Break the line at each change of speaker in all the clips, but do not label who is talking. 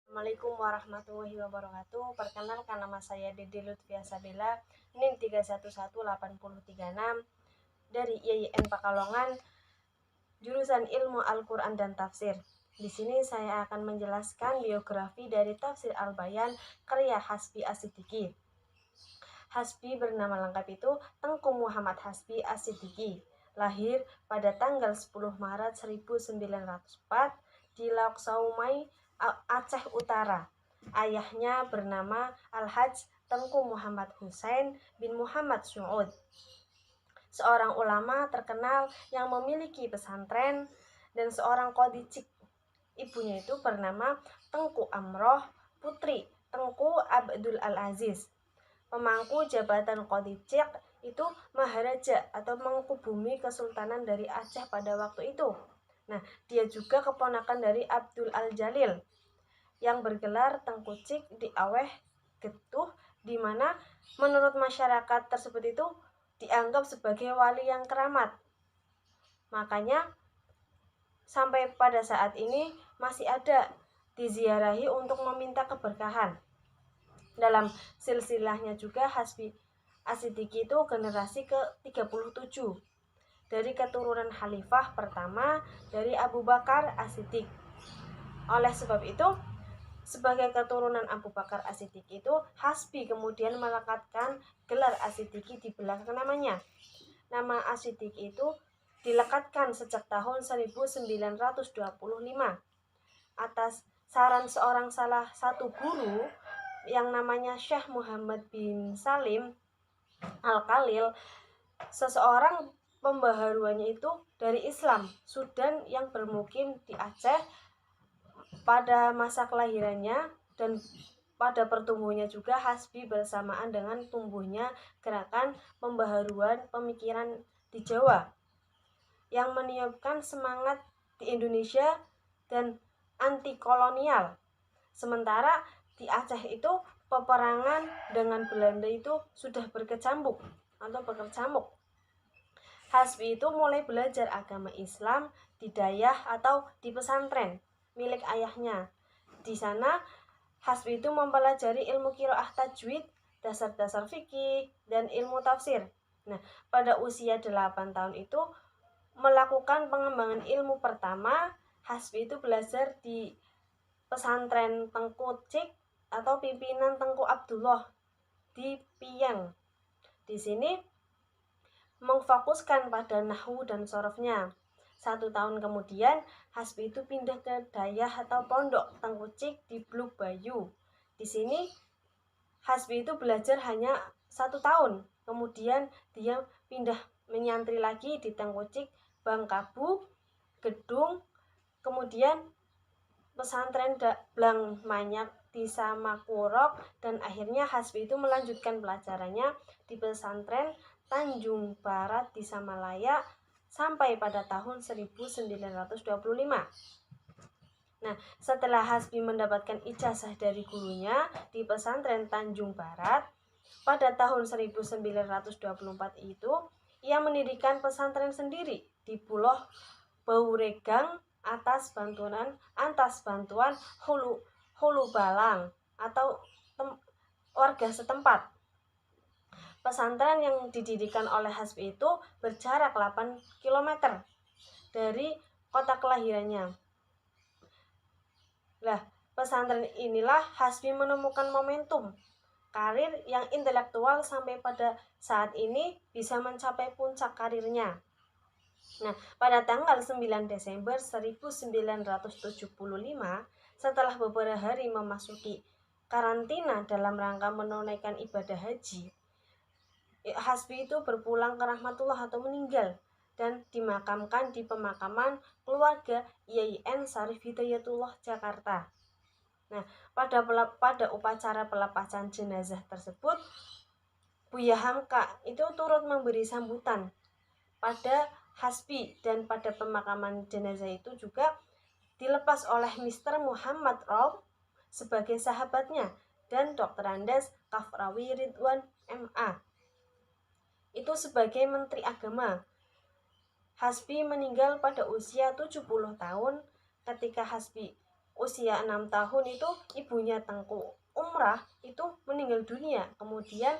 Assalamualaikum warahmatullahi wabarakatuh. Perkenalkan, nama saya Dede Lutfia Sabila, NIM 3118036 dari IAIN Pekalongan, jurusan Ilmu Al-Quran dan Tafsir. Di sini saya akan menjelaskan biografi dari Tafsir Al-Bayan karya Hasbi As-Siddiqi. Hasbi bernama lengkap itu Tengku Muhammad Hasbi As-Siddiqi. Lahir pada tanggal 10 Maret 1904 di Laok Saumai, Aceh Utara. Ayahnya bernama Al-Hajj Tengku Muhammad Husain bin Muhammad Su'ud, seorang ulama terkenal yang memiliki pesantren, dan seorang qadhi. Ibunya itu bernama Tengku Amroh, putri Tengku Abdul Al-Aziz. Pemangku jabatan qadhi itu maharaja atau mangku bumi kesultanan dari Aceh pada waktu itu. Nah, dia juga keponakan dari Abdul Al-Jalil yang bergelar Tengku Cik di Aweh Getuh, di mana menurut masyarakat tersebut itu dianggap sebagai wali yang keramat. Makanya sampai pada saat ini masih ada diziarahi untuk meminta keberkahan. Dalam silsilahnya juga Hasbi As-Siddiqi itu generasi ke-37 dari keturunan khalifah pertama dari Abu Bakar As-Siddiq. Oleh sebab itu, sebagai keturunan Abu Bakar As-Siddiq itu, Hasbi kemudian melekatkan gelar As-Siddiqi di belakang namanya. Nama As-Siddiq itu dilekatkan sejak tahun 1925 atas saran seorang salah satu guru yang namanya Syekh Muhammad bin Salim Al-Khalil, seseorang pembaharuannya itu dari Islam Sudan yang bermukim di Aceh pada masa kelahirannya, dan pada pertumbuhannya juga Hasbi bersamaan dengan tumbuhnya gerakan pembaharuan pemikiran di Jawa yang meniupkan semangat di Indonesia dan anti kolonial. Sementara di Aceh itu peperangan dengan Belanda itu sudah berkecamuk. Hasbi itu mulai belajar agama Islam di dayah atau di pesantren milik ayahnya. Di sana Hasbi itu mempelajari ilmu qiraah tajwid, dasar-dasar fikih, dan ilmu tafsir. Nah, pada usia 8 tahun itu melakukan pengembangan ilmu pertama. Hasbi itu belajar di pesantren Tengku Cik atau pimpinan Tengku Abdullah di Piyang. Di sini mengfokuskan pada nahwu dan sorofnya. 1 tahun kemudian Hasbi itu pindah ke dayah atau pondok Tengku Cik di Bluk Bayu. Di sini Hasbi itu belajar hanya 1 tahun. Kemudian dia pindah menyantri lagi di Tengku Cik, Bangkabu, Gedung, kemudian pesantren Blang Manyak di Samakurok, dan akhirnya Hasbi itu melanjutkan pelajarannya di pesantren Tanjung Barat di Samalaya sampai pada tahun 1925. Nah, setelah Hasbi mendapatkan ijazah dari gurunya di pesantren Tanjung Barat, pada tahun 1924 itu ia mendirikan pesantren sendiri di Pulau Bauregang atas bantuan Hulu Balang atau warga setempat. Pesantren yang didirikan oleh Hasbi itu berjarak 8 km dari kota kelahirannya. Nah, pesantren inilah Hasbi menemukan momentum karir yang intelektual sampai pada saat ini bisa mencapai puncak karirnya. Nah, pada tanggal 9 Desember 1975, setelah beberapa hari memasuki karantina dalam rangka menunaikan ibadah haji, Hasbi itu berpulang ke rahmatullah atau meninggal dan dimakamkan di pemakaman keluarga IAIN Syarif Hidayatullah Jakarta. Nah, pada upacara pelepasan jenazah tersebut, Buya Hamka itu turut memberi sambutan pada Hasbi, dan pada pemakaman jenazah itu juga dilepas oleh Mr. Muhammad Raub sebagai sahabatnya dan Dr. Andes Kafrawi Ridwan MA itu sebagai Menteri Agama. Hasbi meninggal pada usia 70 tahun ketika Hasbi usia 6 tahun itu ibunya Tengku Umrah itu meninggal dunia. Kemudian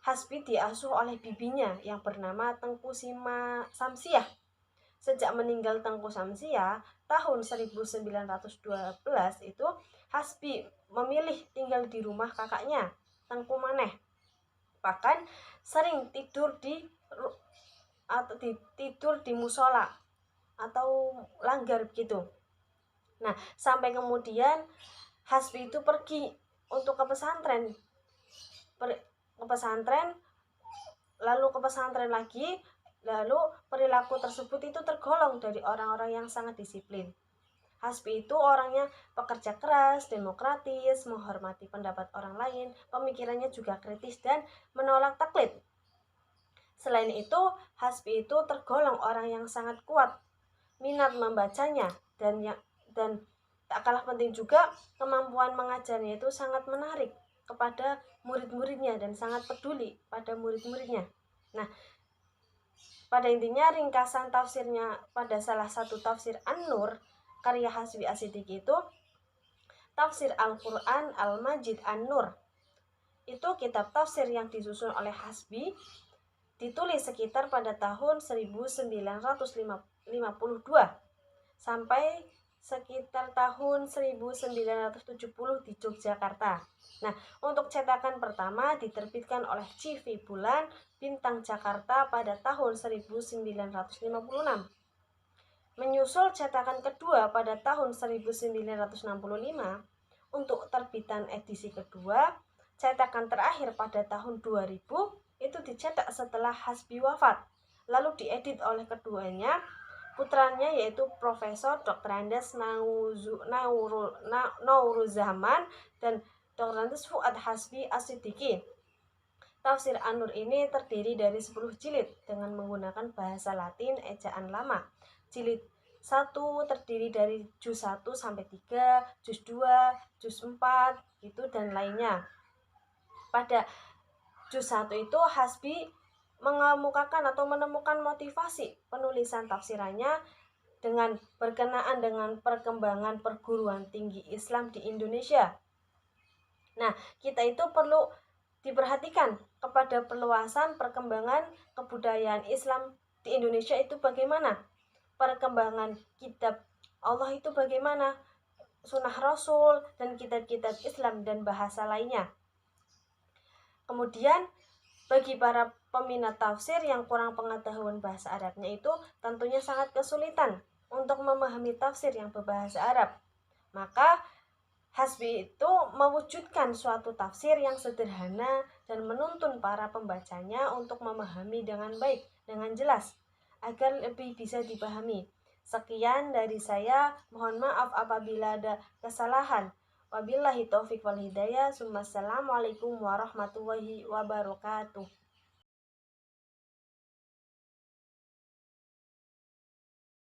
Hasbi diasuh oleh bibinya yang bernama Tengku Samsiah. Sejak meninggal Tengku Samsiah tahun 1912 itu Hasbi memilih tinggal di rumah kakaknya Tengku Maneh. Bahkan sering tidur di musola atau langgar begitu. Nah, sampai kemudian Hasbi itu pergi untuk ke pesantren. Lalu ke pesantren lagi, lalu perilaku tersebut itu tergolong dari orang-orang yang sangat disiplin. Hasbi itu orangnya pekerja keras, demokratis, menghormati pendapat orang lain, pemikirannya juga kritis dan menolak taklid. Selain itu, Hasbi itu tergolong orang yang sangat kuat minat membacanya dan tak kalah penting juga kemampuan mengajarnya itu sangat menarik kepada murid-muridnya dan sangat peduli pada murid-muridnya. Nah, pada intinya ringkasan tafsirnya pada salah satu tafsir An-Nur karya Hasbi As-Siddiqi itu tafsir Al-Quran Al-Majid An-Nur. Itu kitab tafsir yang disusun oleh Hasbi, ditulis sekitar pada tahun 1952 sampai sekitar tahun 1970 di Yogyakarta. Nah, untuk cetakan pertama diterbitkan oleh CV Bulan Bintang Jakarta pada tahun 1956. Menyusul cetakan kedua pada tahun 1965, untuk terbitan edisi kedua, cetakan terakhir pada tahun 2000 itu dicetak setelah Hasbi wafat, lalu diedit oleh keduanya putranya yaitu Profesor Dr. Andes Nauruzaman dan Dr. Andes Fuad Hasbi As-Siddiqi. Tafsir An-Nur ini terdiri dari 10 jilid dengan menggunakan bahasa Latin ejaan lama. Jilid 1 terdiri dari juz 1 sampai 3, juz 2, juz 4 gitu dan lainnya. Pada juz 1 itu Hasbi mengemukakan atau menemukan motivasi penulisan tafsirannya dengan berkenaan dengan perkembangan perguruan tinggi Islam di Indonesia. Nah, kita itu perlu diperhatikan kepada perluasan perkembangan kebudayaan Islam di Indonesia itu bagaimana, perkembangan kitab Allah itu bagaimana, sunnah Rasul dan kitab-kitab Islam dan bahasa lainnya. Kemudian bagi para peminat tafsir yang kurang pengetahuan bahasa Arabnya itu tentunya sangat kesulitan untuk memahami tafsir yang berbahasa Arab. Maka Hasbi itu mewujudkan suatu tafsir yang sederhana dan menuntun para pembacanya untuk memahami dengan baik, dengan jelas, agar lebih bisa dipahami. Sekian dari saya, mohon maaf apabila ada kesalahan. Wabillahi taufiq wal hidayah. Assalamualaikum warahmatullahi wabarakatuh.